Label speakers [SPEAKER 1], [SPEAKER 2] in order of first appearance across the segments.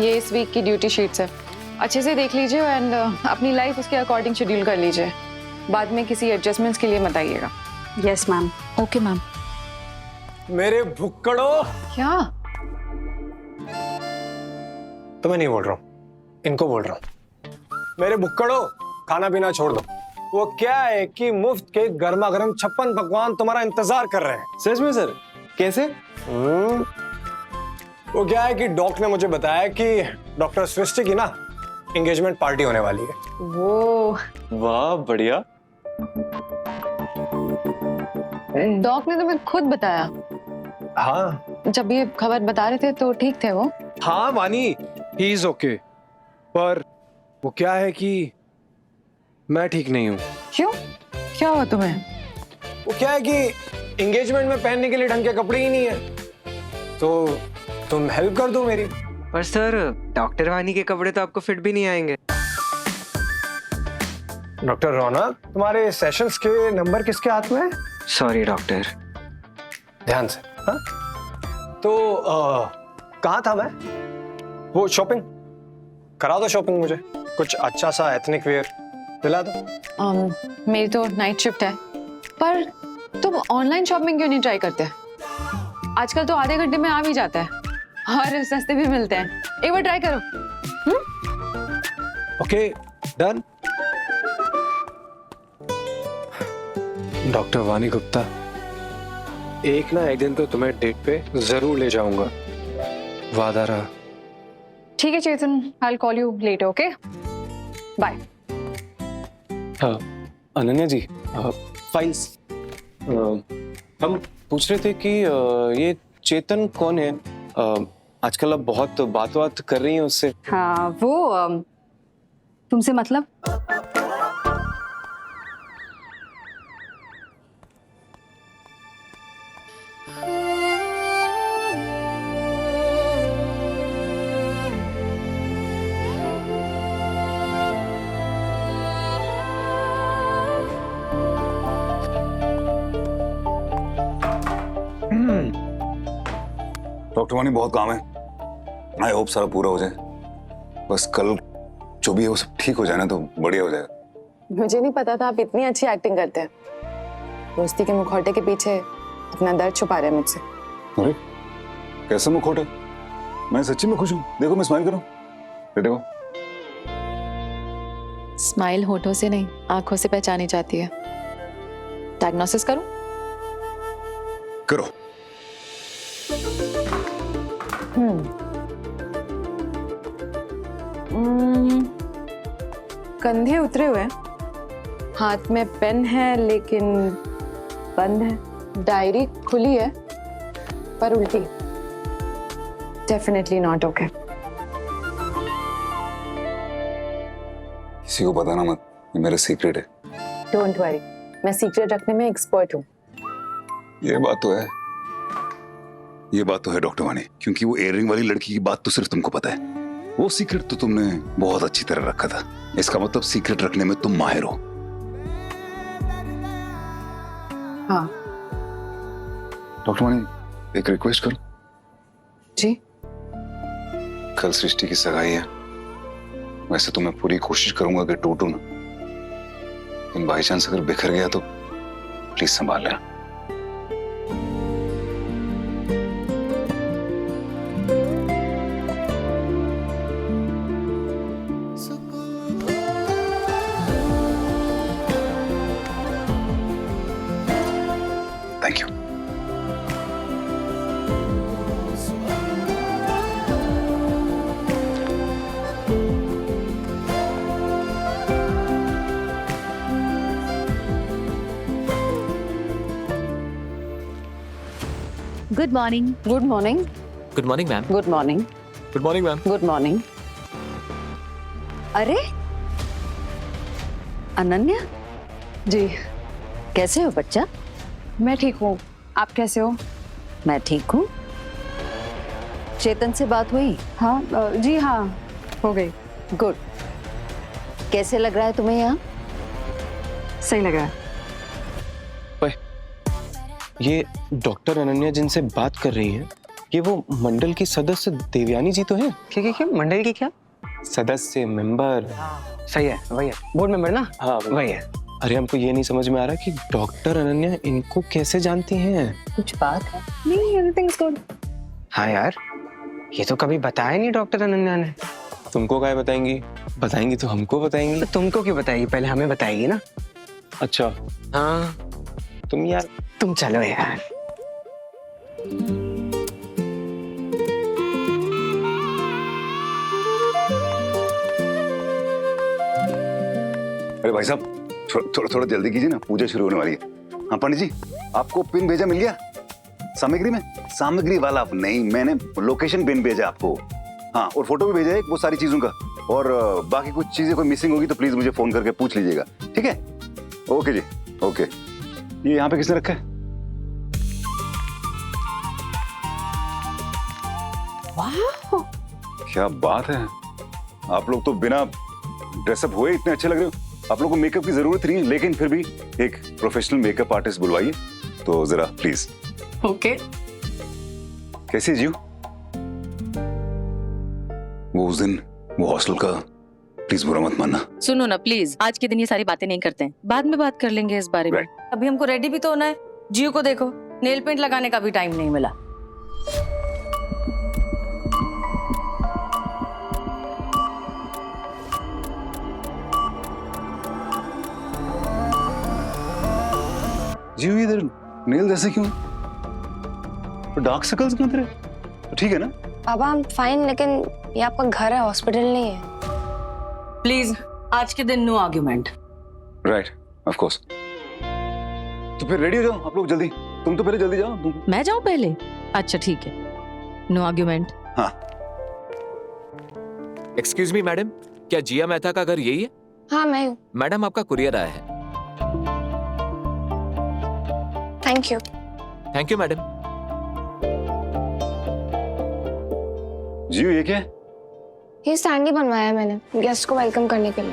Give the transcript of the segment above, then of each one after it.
[SPEAKER 1] ये इस वीक की ड्यूटी शीट्स है, अच्छे से देख लीजिए एंड अपनी लाइफ उसके अकॉर्डिंग शेड्यूल कर लीजिए। बाद में किसी एडजस्टमेंट्स के लिए मत आइएगा।
[SPEAKER 2] Yes ma'am.
[SPEAKER 1] Okay ma'am.
[SPEAKER 3] मेरे भुक्कड़ो,
[SPEAKER 1] क्या?
[SPEAKER 3] तुम्हें नहीं बोल रहा हूँ, इनको बोल रहा हूँ। मेरे भुक्कड़ो, खाना पीना छोड़ दो। वो क्या है कि मुफ्त के गर्मा गर्म 56 पकवान तुम्हारा इंतजार कर रहे हैं।
[SPEAKER 4] सच में सर? कैसे?
[SPEAKER 3] वो क्या है कि डॉक्टर ने मुझे बताया कि डॉक्टर सृष्टि की ना एंगेजमेंट पार्टी होने वाली है।
[SPEAKER 1] वो
[SPEAKER 4] वाह बढ़िया।
[SPEAKER 1] डॉक ने तुम्हें खुद बताया?
[SPEAKER 3] हाँ,
[SPEAKER 1] जब ये खबर बता रहे थे तो ठीक थे वो?
[SPEAKER 3] हाँ वानी, ही इज ओके। पर वो क्या है कि मैं ठीक नहीं हूँ।
[SPEAKER 1] क्यों? क्या हुआ तुम्हें?
[SPEAKER 3] वो क्या है कि एंगेजमेंट में पहनने के लिए ढंग के कपड़े ही नहीं है, तो तुम हेल्प कर दो मेरी।
[SPEAKER 5] पर सर, डॉक्टर वानी के कपड़े तो आपको फिट भी नहीं आएंगे।
[SPEAKER 3] डॉक्टर रौनक, तुम्हारे सेशंस के नंबर किसके हाथ में है?
[SPEAKER 5] Sorry doctor.
[SPEAKER 3] ध्यान से। हाँ? तो कहाँ था मैं? वो शॉपिंग करा दो, शॉपिंग मुझे कुछ अच्छा सा एथनिक वेयर दिला दो।
[SPEAKER 1] मेरी तो नाइट शिफ्ट है, पर तुम ऑनलाइन शॉपिंग क्यों नहीं ट्राई करते? आजकल तो आधे घंटे में आ भी जाता है और सस्ते भी मिलते हैं। एक बार ट्राई करो।
[SPEAKER 3] Okay, done. डॉक्टर वानी गुप्ता, एक ना एक दिन तो तुम्हें डेट पे जरूर ले जाऊंगा, वादा रहा।
[SPEAKER 1] ठीक है Chetan, I'll call you later, okay? Bye.
[SPEAKER 4] Ananya ji, files. हम पूछ रहे थे कि ये चेतन कौन है? आजकल अब बहुत बात कर रही हैं उससे।
[SPEAKER 2] हाँ वो तुमसे मतलब?
[SPEAKER 6] डॉक्टर वानी, बहुत काम है। आई होप सारा पूरा हो जाए। बस कल जो भी है वो सब ठीक हो जाए ना तो बढ़िया हो जाएगा।
[SPEAKER 1] मुझे नहीं पता था आप इतनी अच्छी एक्टिंग करते हैं। दोस्ती के मुखौटे के पीछे अपना दर्द छुपा रहे हैं मुझसे।
[SPEAKER 6] अरे कैसा मुखौटा? मैं सच्ची में खुश हूँ। देखो मैं स्माइल कर रहा हूँ, देखो।
[SPEAKER 1] स्माइल होठों से नहीं, आंखों से पहचानी जाती है। डायग्नोसिस करूं?
[SPEAKER 6] करो।
[SPEAKER 1] कंधे उतरे हुए हैं, हाथ में पेन है लेकिन बंद है। डायरी खुली है पर उल्टी। Definitely not okay.
[SPEAKER 6] किसी को बताना मत, ये मेरा सीक्रेट है।
[SPEAKER 1] डोंट वरी, मैं सीक्रेट रखने में एक्सपर्ट हूँ।
[SPEAKER 6] ये बात तो है, ये बात तो है डॉक्टर वानी, क्योंकि वो इयररिंग वाली लड़की की बात तो सिर्फ तुमको पता है। वो सीक्रेट तो तुमने बहुत अच्छी तरह रखा था। इसका मतलब सीक्रेट रखने में तुम माहिर हो।
[SPEAKER 1] हाँ।
[SPEAKER 6] डॉक्टर वानी, एक रिक्वेस्ट करो।
[SPEAKER 1] जी?
[SPEAKER 6] कल सृष्टि की सगाई है। वैसे तो मैं पूरी कोशिश करूंगा कि टूटू ना, लेकिन बाई चांस अगर बिखर गया तो प्लीज संभाल लेना। Thank you.
[SPEAKER 2] Good morning.
[SPEAKER 1] Good morning.
[SPEAKER 7] Good morning ma'am.
[SPEAKER 1] Good morning.
[SPEAKER 4] Good morning ma'am.
[SPEAKER 1] Good morning.
[SPEAKER 2] अरे अनन्या,
[SPEAKER 1] जी
[SPEAKER 2] कैसे हो बच्चा?
[SPEAKER 1] मैं ठीक हूँ, आप कैसे हो?
[SPEAKER 2] मैं ठीक हूँ। चेतन से बात हुई?
[SPEAKER 1] हाँ जी हाँ, हो गई।
[SPEAKER 2] गुड। कैसे लग रहा है तुम्हें यहाँ?
[SPEAKER 1] सही लग रहा है।
[SPEAKER 4] ये डॉक्टर अनन्या जिनसे बात कर रही हैं, ये वो मंडल की सदस्य देवयानी जी तो है?
[SPEAKER 5] क्या मंडल की क्या?
[SPEAKER 4] सदस्य, मेंबर।
[SPEAKER 5] सही है, वही है, बोर्ड मेंबर ना।
[SPEAKER 4] हाँ
[SPEAKER 5] वही है।
[SPEAKER 4] अरे हमको ये नहीं समझ में आ रहा कि डॉक्टर अनन्या इनको कैसे जानती हैं?
[SPEAKER 2] कुछ बात है?
[SPEAKER 5] नहीं, एवरीथिंग्स गुड। हाँ यार, ये तो कभी बताया नहीं डॉक्टर अनन्या ने।
[SPEAKER 4] तुमको क्या बताएंगी? बताएंगी तो हमको बताएंगी।
[SPEAKER 5] तो तुमको क्यों बताएगी? पहले हमें बताएगी ना।
[SPEAKER 4] अच्छा,
[SPEAKER 5] हाँ,
[SPEAKER 4] तुम यार
[SPEAKER 5] तुम चलो यार।
[SPEAKER 6] अरे भाई साहब, थोड़ा जल्दी कीजिए ना, पूजा शुरू होने वाली है। हाँ पंडित जी, आपको पिन भेजा, मिल गया? सामग्री में? सामग्री वाला आप नहीं, मैंने लोकेशन पिन भेजा आपको। हाँ, और फोटो भी भेजा है वो सारी चीजों का। और बाकी कुछ चीजें कोई मिसिंग होगी तो प्लीज मुझे फोन करके पूछ लीजिएगा, ठीक है? ओके जी, ओके। ये यहाँ पे किसने रखा है?
[SPEAKER 2] वाह,
[SPEAKER 6] क्या बात है, आप लोग तो बिना ड्रेसअप हुए इतने अच्छे लग रहे हो। आप लोगों को मेकअप की जरूरत नहीं है, लेकिन फिर भी एक प्रोफेशनल मेकअप आर्टिस्ट बुलवाइए तो जरा प्लीज।
[SPEAKER 2] ओके।
[SPEAKER 6] कैसे जीव? वो उस दिन वो हॉस्टल का, प्लीज बुरा मत मानना।
[SPEAKER 7] सुनो ना प्लीज, आज के दिन ये सारी बातें नहीं करते हैं, बाद में बात कर लेंगे इस बारे में।
[SPEAKER 8] अभी हमको रेडी भी तो होना है। जियो को देखो, नेल पेंट लगाने का भी टाइम नहीं मिला।
[SPEAKER 6] जीव इधर नेल जैसे क्यों? डार्क सर्कल्स क्यों तेरे? तो ठीक है ना?
[SPEAKER 9] पापा हम फाइन, लेकिन ये आपका घर है, हॉस्पिटल नहीं है।
[SPEAKER 8] प्लीज आज के दिन no argument.
[SPEAKER 6] Right, of course. तो फिर रेडी हो जाओ आप लोग जल्दी। तुम तो पहले जल्दी जाओ। तुम
[SPEAKER 7] मैं जाऊं पहले? अच्छा ठीक है, नो आर्ग्यूमेंट।
[SPEAKER 6] हाँ।
[SPEAKER 10] एक्सक्यूज मी मैडम, क्या जिया मेहता का घर यही है?
[SPEAKER 9] हाँ मैं हूँ।
[SPEAKER 10] मैडम आपका कुरियर आया है।
[SPEAKER 9] Thank you.
[SPEAKER 10] Thank you madam.
[SPEAKER 6] जीव ये क्या है?
[SPEAKER 9] ये स्टैंड ही बनवाया है मैंने गेस्ट को वेलकम करने के लिए।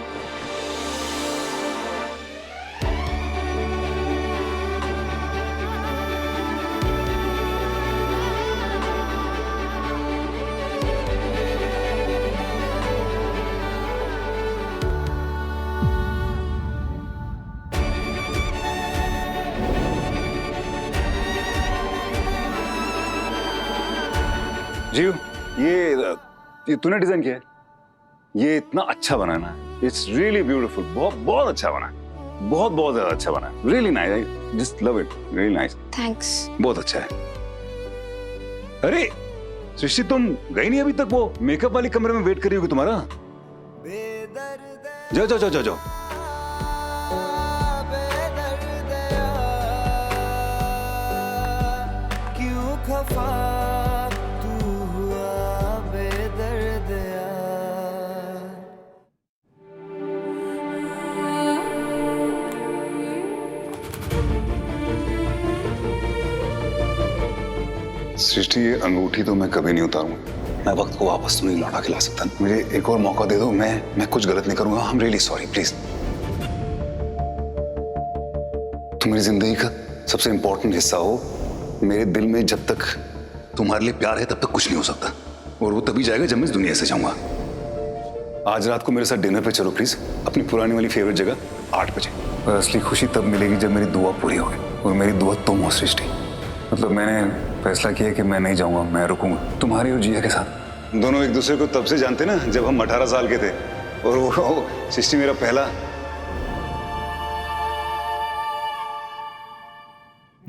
[SPEAKER 6] जीव ये तूने डिजाइन किया है? ये इतना अच्छा बना है ना, इट्स रियली ब्यूटीफुल। बहुत बहुत अच्छा बना है, बहुत बहुत ज्यादा अच्छा बना है। Really nice, I just love it, really nice.
[SPEAKER 9] Thanks.
[SPEAKER 6] बहुत अच्छा है। अरे सृष्टि, तुम गई नहीं अभी तक? वो मेकअप वाली कमरे में वेट कर रही होगी तुम्हारा। जाओ जाओ जाओ जाओ जाओ।
[SPEAKER 11] क्यों खफा तू हुआ बेदर्द
[SPEAKER 6] सृष्टि, ये अंगूठी तो मैं कभी नहीं उतारूंगा। मैं वक्त को वापस तो नहीं लौटा के ला सकता। मुझे एक और मौका दे दो, मैं कुछ गलत नहीं करूंगा। I am really sorry, please. तुम मेरी जिंदगी का सबसे इंपॉर्टेंट हिस्सा हो। मेरे दिल में जब तक तुम्हारे लिए प्यार है तब तक कुछ नहीं हो सकता, और वो तभी जाएगा जब मैं इस दुनिया से जाऊंगा। आज रात को मेरे साथ डिनर पे चलो प्लीज, अपनी पुरानी वाली फेवरेट जगह 8 बजे। और असली खुशी तब मिलेगी जब मेरी दुआ पूरी होगी, और मेरी दुआ तुम हो सृष्टि। मतलब मैंने फैसला किया कि मैं नहीं जाऊंगा, मैं रुकूंगा तुम्हारी और जिया के साथ। दोनों एक दूसरे को तब से जानते ना जब हम 18 साल के थे, और वो सृष्टि मेरा पहला।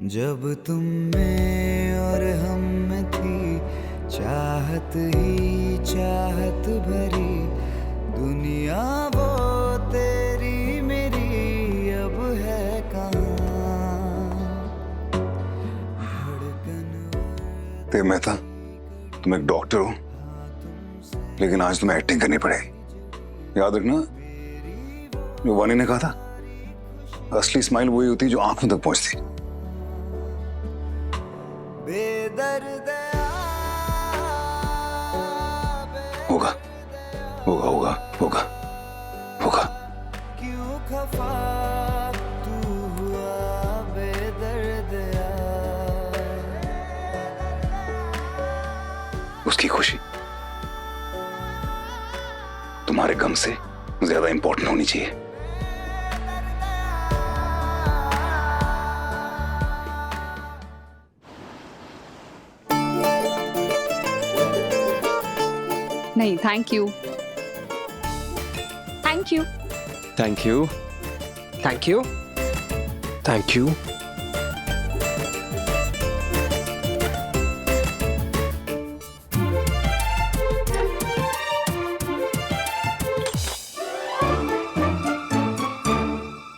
[SPEAKER 11] जब तुम में और हम में थी चाहत ही चाहत भरी दुनिया, वो तेरी मेरी अब है कहाँ।
[SPEAKER 6] देव मेहता, तुम एक डॉक्टर हो, लेकिन आज तुम्हें एक्टिंग करनी पड़ेगी। याद रखना जो वानी ने कहा था, असली स्माइल वही होती है जो आंखों तक पहुंचती।
[SPEAKER 11] बेदर्द
[SPEAKER 6] होगा होगा होगा होगा होगा।
[SPEAKER 11] क्यों खफा तू हुआ बेदर्द
[SPEAKER 6] आपकी खुशी तुम्हारे गम से ज्यादा इंपॉर्टेंट होनी चाहिए।
[SPEAKER 2] नहीं, thank you. Thank you.
[SPEAKER 4] Thank you.
[SPEAKER 5] Thank you.
[SPEAKER 3] Thank you.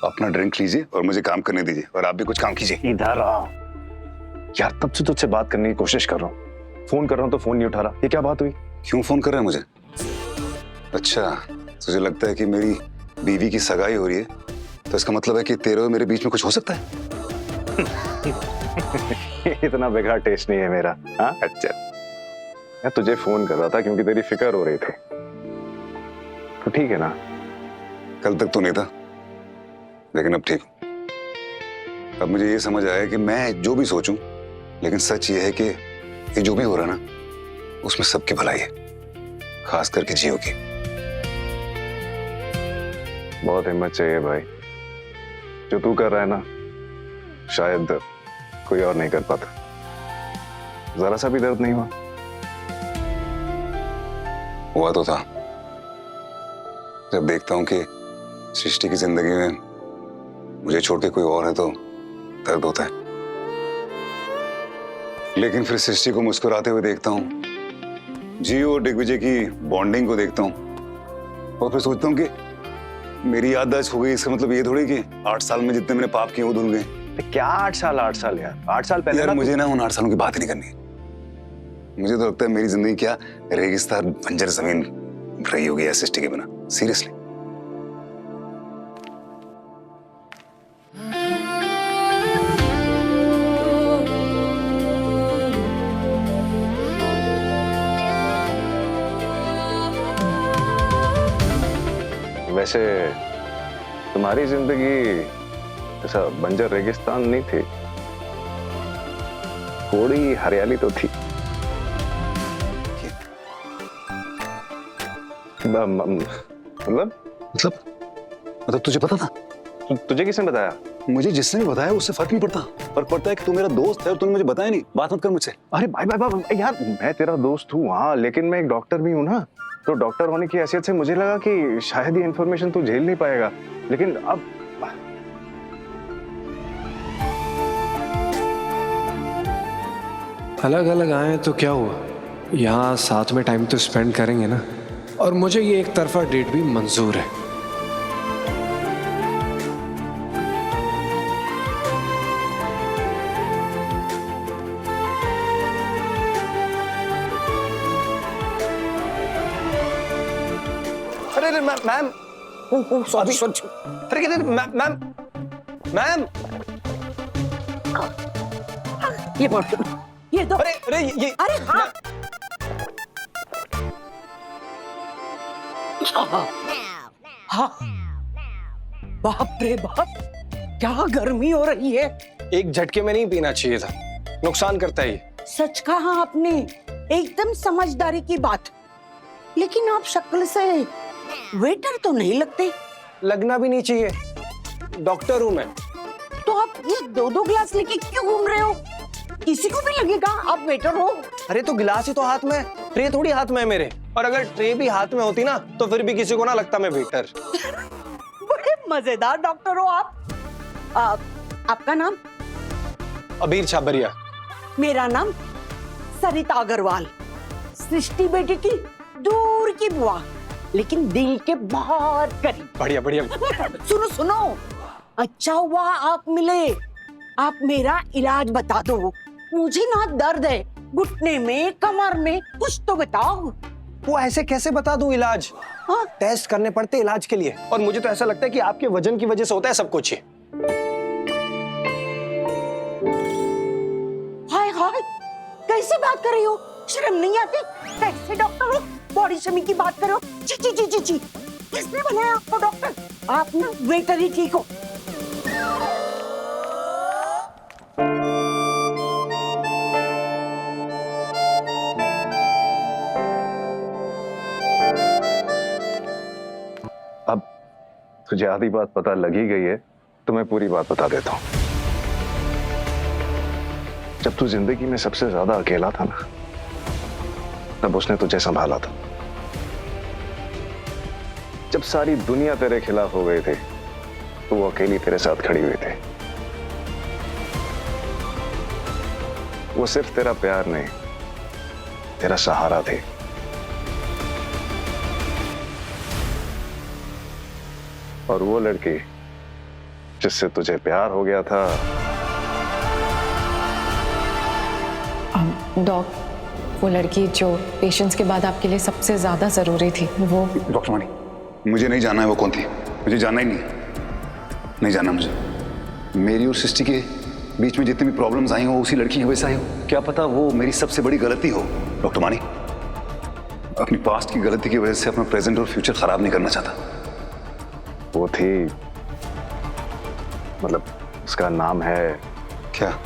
[SPEAKER 6] अपना ड्रिंक लीजिए और मुझे काम करने दीजिए, और आप भी कुछ काम कीजिए।
[SPEAKER 12] इधर आओ यार, तब से तुझसे बात करने की कोशिश कर रहा हूँ, फोन कर रहा हूँ तो फोन नहीं उठा रहा। ये क्या बात हुई?
[SPEAKER 6] क्यों फोन कर रहा है मुझे? अच्छा, तुझे लगता है कि मेरी बीवी की सगाई हो रही है तो इसका मतलब है कि तेरे और मेरे बीच में कुछ हो सकता है?
[SPEAKER 12] इतना बेकार टेस्ट नहीं है मेरा। हाँ अच्छा, मैं तुझे फोन कर रहा था क्योंकि तेरी फिक्र हो रही थी, तो ठीक है ना?
[SPEAKER 6] कल तक तो नहीं था, लेकिन अब ठीक हूं। अब मुझे ये समझ आया कि मैं जो भी सोचूं, लेकिन सच ये है कि ये जो भी हो रहा ना उसमें सबकी भलाई है, खास करके जियो की।
[SPEAKER 12] बहुत हिम्मत चाहिए भाई, जो तू कर रहा है ना शायद कोई और नहीं कर पाता। जरा सा भी दर्द नहीं हुआ?
[SPEAKER 6] हुआ तो था। जब देखता हूं कि सृष्टि की जिंदगी में मुझे छोड़ के कोई और है तो दर्द होता है, लेकिन फिर सृष्टि को मुस्कुराते हुए देखता हूं, जियो और दिग्विजय की बॉन्डिंग को देखता हूं, और फिर सोचता हूं कि मेरी याददाश्त हो गई, इसका मतलब ये थोड़ी कि 8 साल में जितने मैंने पाप किए वो धुल गए।
[SPEAKER 12] क्या 8 साल? 8 साल यार, 8 साल पहले
[SPEAKER 6] यार मुझे ना उन 8 सालों की बात ही नहीं करनी। मुझे तो लगता है मेरी जिंदगी क्या रेगिस्तान बंजर जमीन रही होगी सृष्टि के बिना, सीरियसली।
[SPEAKER 12] वैसे तुम्हारी जिंदगी ऐसा बंजर रेगिस्तान नहीं थी, थोड़ी हरियाली तो थी।
[SPEAKER 6] मतलब तुझे पता था?
[SPEAKER 12] तुझे किसने बताया?
[SPEAKER 6] मुझे जिसने भी बताया उससे फर्क नहीं पड़ता, फर्क पड़ता है कि तू मेरा दोस्त है और तूने मुझे बताया नहीं। बात मत कर मुझसे।
[SPEAKER 12] अरे भाई भाई भाई यार, मैं तेरा दोस्त हूँ हाँ, लेकिन मैं एक डॉक्टर भी हूँ ना, तो डॉक्टर होने की हैसियत से मुझे लगा कि शायद ये इन्फॉर्मेशन तू झेल नहीं पाएगा, लेकिन अब
[SPEAKER 3] अलग अलग आए तो क्या हुआ, यहाँ साथ में टाइम तो स्पेंड करेंगे ना, और मुझे ये एक तरफा डेट भी मंजूर है।
[SPEAKER 5] अरे मैम, सॉरी। अरे मैम, मैम
[SPEAKER 8] ये दो।
[SPEAKER 5] अरे ये
[SPEAKER 8] अरे हाँ। हाँ, बाप रे बाप, क्या गर्मी हो रही है।
[SPEAKER 3] एक झटके में नहीं पीना चाहिए था, नुकसान करता है ये।
[SPEAKER 8] सच कहा आपने, एकदम समझदारी की बात। लेकिन आप शक्ल से वेटर तो नहीं लगते।
[SPEAKER 3] लगना भी नहीं चाहिए, डॉक्टर हूं मैं।
[SPEAKER 8] तो आप ये 2-2 ग्लास लेके क्यों घूम रहे हो? किसी को भी लगेगा आप वेटर हो।
[SPEAKER 3] अरे तो गिलास ही तो हाथ में, ट्रे थोड़ी हाथ में है मेरे, और अगर ट्रे भी हाथ में होती ना तो फिर भी किसी को ना लगता मैं वेटर।
[SPEAKER 8] बड़े मजेदार डॉक्टर हो आप। आपका नाम?
[SPEAKER 3] अबीर छाबरिया।
[SPEAKER 8] मेरा नाम सरिता अग्रवाल। सृष्टि बेटी की दूर की बुआ, लेकिन दिल के बहुत करीब।
[SPEAKER 3] बढ़िया बढ़िया।
[SPEAKER 8] सुनो सुनो, अच्छा हुआ आप मिले। आप मेरा इलाज बता दो, मुझे ना दर्द है घुटने में, कमर में, कुछ तो बताओ।
[SPEAKER 3] वो ऐसे कैसे बता दूं इलाज?
[SPEAKER 8] हाँ?
[SPEAKER 3] टेस्ट करने पड़ते इलाज के लिए, और मुझे तो ऐसा लगता है कि आपके वजन की वजह से होता है सब कुछ।
[SPEAKER 8] हाय हाय, कैसे बात कर रही हो? शर्म नहीं आती? कैसे डॉक्टर हो, बॉडी शेमिंग की बात करो? ची ची ची ची ची। किसने बनाया आपको डॉक्टर? आप ना वेटर ही ठीक हो।
[SPEAKER 12] अब तुझे आधी बात पता लग ही गई है तो मैं पूरी बात बता देता हूं। जब तू जिंदगी में सबसे ज्यादा अकेला था ना, तब उसने तुझे संभाला था। जब सारी दुनिया तेरे खिलाफ हो गए थे तो वो अकेली तेरे साथ खड़ी हुई थे। वो सिर्फ तेरा प्यार नहीं, तेरा सहारा थे। और वो लड़की जिससे तुझे प्यार हो गया था,
[SPEAKER 1] डॉक, वो लड़की जो पेशेंस के बाद आपके लिए सबसे ज्यादा जरूरी थी, वो
[SPEAKER 6] डॉक्टर वाणी, मुझे नहीं जानना है वो कौन थी, मुझे जानना ही नहीं जानना मुझे। मेरी और सृष्टि के बीच में जितनी भी प्रॉब्लम्स आई हो उसी लड़की की वजह से आई हो। क्या पता वो मेरी सबसे बड़ी गलती हो। डॉक्टर वाणी, अपनी पास्ट की गलती की वजह से अपना प्रेजेंट और फ्यूचर खराब नहीं करना चाहता।
[SPEAKER 12] वो थी, मतलब उसका नाम है
[SPEAKER 6] क्या?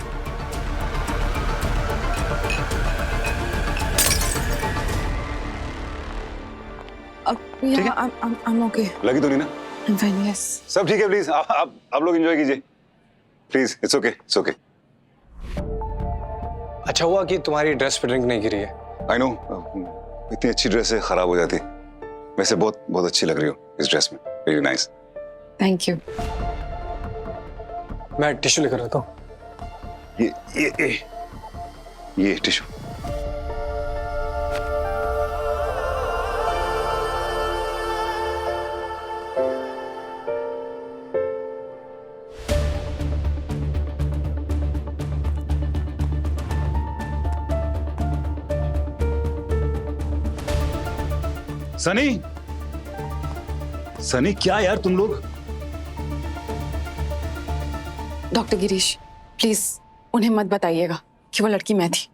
[SPEAKER 1] I'm okay.
[SPEAKER 6] लगी तो नहीं ना?
[SPEAKER 1] I'm fine, yes.
[SPEAKER 6] सब ठीक है, प्लीज आप लोग एंजॉय कीजिए please. It's okay, it's okay.
[SPEAKER 3] अच्छा हुआ कि तुम्हारी ड्रेस पे ड्रिंक नहीं गिरी है।
[SPEAKER 6] आई नो, इतनी अच्छी ड्रेस है खराब हो जाती। वैसे बहुत बहुत अच्छी लग रही हो इस ड्रेस में, वेरी नाइस।
[SPEAKER 1] Thank you.
[SPEAKER 3] मैं टिश्यू लेकर आता हूँ।
[SPEAKER 6] ये टिश्यू। सनी, सनी क्या यार तुम लोग?
[SPEAKER 1] डॉक्टर गिरीश, प्लीज उन्हें मत बताइएगा कि वो लड़की मैं थी।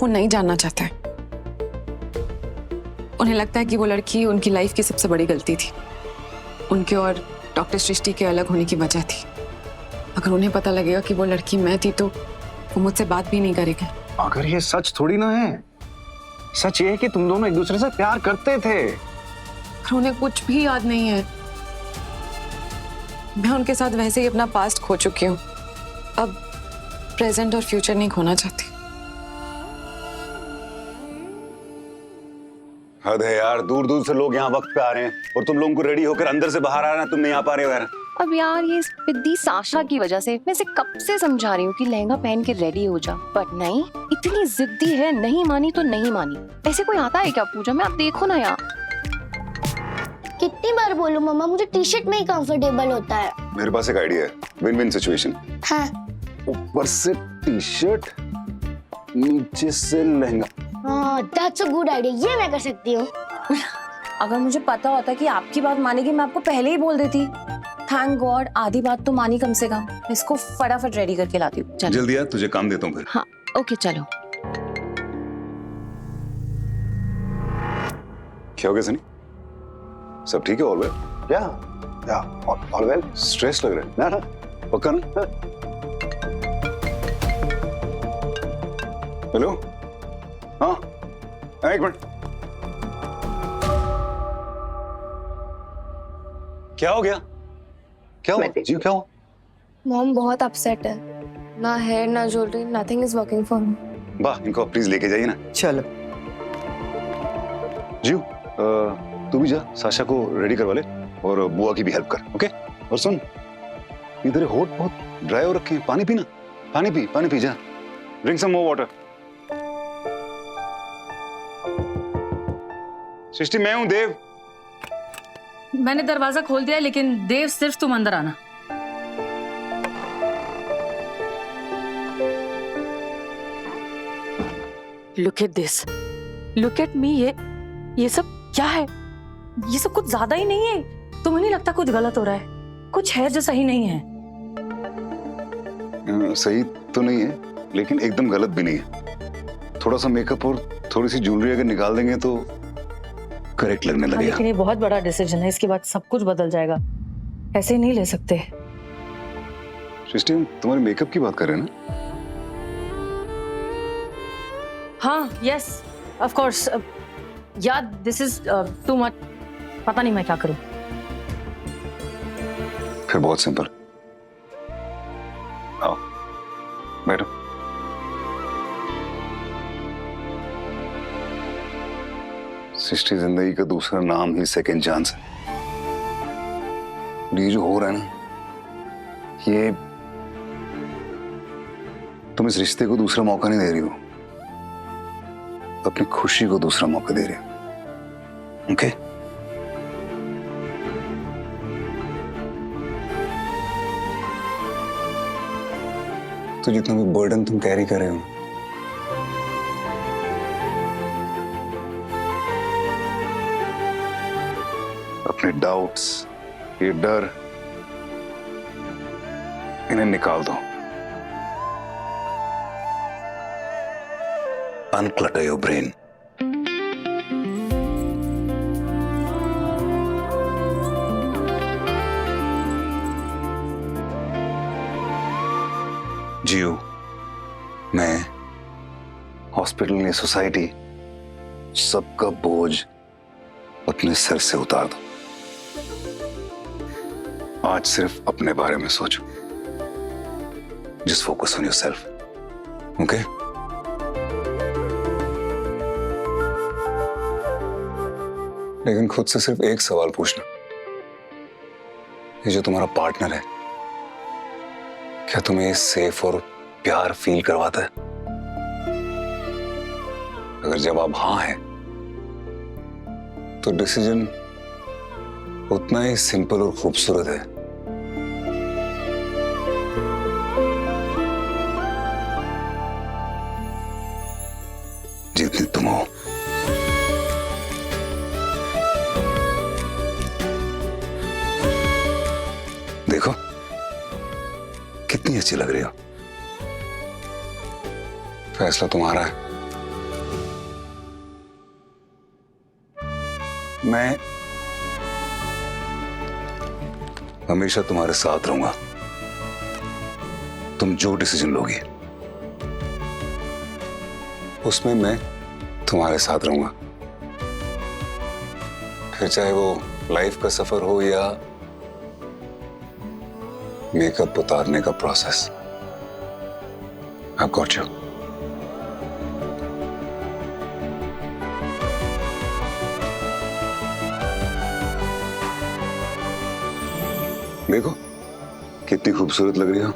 [SPEAKER 1] वो नहीं जानना चाहते हैं। उन्हें लगता है कि वो लड़की उनकी लाइफ की सबसे बड़ी गलती थी, उनके और डॉक्टर सृष्टि के अलग होने की वजह थी। अगर उन्हें पता लगेगा कि वो लड़की मैं थी तो वो मुझसे बात भी नहीं करेंगे।
[SPEAKER 12] अगर ये सच थोड़ी ना है, सच ये है कि तुम दोनों एक दूसरे से प्यार करते थे।
[SPEAKER 1] पर उन्हें कुछ भी याद नहीं है। मैं उनके साथ वैसे ही अपना पास्ट खो चुकी हूँ। अब प्रेजेंट और फ्यूचर नहीं खोना चाहती।
[SPEAKER 6] हद है यार, दूर दूर से लोग यहाँ वक्त पे आ रहे हैं और तुम लोगों को रेडी होकर अंदर से बाहर आ रहा है, तुम नहीं आ पा रहे हो यार।
[SPEAKER 2] अब यार ये पिद्दी साशा की वजह से मैं इसे कब से समझा रही हूँ कि लहंगा पहन के रेडी हो जा, बट नहीं, इतनी जिद्दी है, नहीं मानी तो नहीं मानी। ऐसे कोई आता है क्या पूजा में? आप देखो ना यार।
[SPEAKER 9] कितनी बार बोलूं मम्मा, मुझे टी शर्ट में ही कंफर्टेबल होता है।
[SPEAKER 6] मेरे पास एक आइडिया है, विन विन सिचुएशन।
[SPEAKER 9] हाँ।
[SPEAKER 6] ऊपर से टी शर्ट, नीचे से लहंगा।
[SPEAKER 9] हाँ, दैट्स अ गुड आइडिया, ये मैं कर सकती हूँ।
[SPEAKER 2] अगर मुझे पता होता कि आपकी बात मानेगी मैं आपको पहले ही बोल देती। थैंक गॉड आधी बात तो मानी कम से कम। इसको फटाफट रेडी करके लाती हूँ।
[SPEAKER 6] जल्दी यार, तुझे काम देता हूँ फिर।
[SPEAKER 2] हाँ ओके चलो।
[SPEAKER 6] क्या हो गया सनी? सब ठीक है? All well? या ऑल वेल। स्ट्रेस लग रहा है ना? पक्का ना? हेलो, हाँ एक मिनट। क्या हो गया? क्या हुआ जी? क्या हुआ?
[SPEAKER 9] मॉम बहुत अपसेट है। ना हेयर ना jewellery, nothing is working for me.
[SPEAKER 6] वाह, इनको प्लीज लेके जाइए ना।
[SPEAKER 5] चलो
[SPEAKER 6] जीव, तू भी जा, साशा को रेडी करवा ले और बुआ की भी हेल्प कर, ओके? और सुन, इधर होठ बहुत ड्राई हो रखे हैं, पानी पीना। पानी पी जा। Drink some more water. सृष्टि, मैं हूं देव।
[SPEAKER 7] मैंने दरवाजा खोल दिया लेकिन देव सिर्फ तुम अंदर आना। Look at this, look at me. ये सब क्या है? ये सब कुछ ज्यादा ही नहीं है? तुम्हें नहीं लगता कुछ गलत हो रहा है? कुछ है जो सही नहीं है?
[SPEAKER 6] सही तो नहीं है लेकिन एकदम गलत भी नहीं है। थोड़ा सा मेकअप और थोड़ी सी ज्वेलरी अगर निकाल देंगे तो करेक्ट लगने लगेगा।
[SPEAKER 7] लेकिन ये बहुत बड़ा डिसीजन है, इसके बाद सब कुछ बदल जाएगा। ऐसे ही नहीं ले सकते।
[SPEAKER 6] सृष्टि, हम तुम्हारे मेकअप की बात कर रहे हैं ना?
[SPEAKER 7] हाँ यस ऑफ कोर्स। यार दिस इज टू मच। पता नहीं मैं क्या करूं।
[SPEAKER 6] फिर बहुत सिंपल। आओ बैठो। सृष्टि जिंदगी का दूसरा नाम ही सेकंड चांस है। ये जो हो रहा है ना, ये तुम इस रिश्ते को दूसरा मौका नहीं दे रही हो, अपनी खुशी को दूसरा मौका दे रही हो। ओके? तो जितना भी बर्डन तुम कैरी कर रहे हो, अपने डाउट्स, ये डर, इन्हें निकाल दो। अनक्लटर योर ब्रेन। जियो, मैं, हॉस्पिटल ने, सोसाइटी, सबका बोझ अपने सर से उतार दो। आज सिर्फ अपने बारे में सोचो। Just focus on yourself. Okay? लेकिन खुद से सिर्फ एक सवाल पूछना, ये जो तुम्हारा पार्टनर है, क्या तुम्हें सेफ और प्यार फील करवाता है? अगर जवाब हाँ है, तो डिसीजन उतना ही सिंपल और खूबसूरत है। जितनी तुम हो। देखो कितनी अच्छी लग रही हो। फैसला तुम्हारा है। मैं हमेशा तुम्हारे साथ रहूंगा। तुम जो डिसीजन लोगी उसमें मैं तुम्हारे साथ रहूंगा। फिर चाहे वो लाइफ का सफर हो या मेकअप उतारने का प्रोसेस। I've got you. देखो कितनी खूबसूरत लग रही हो।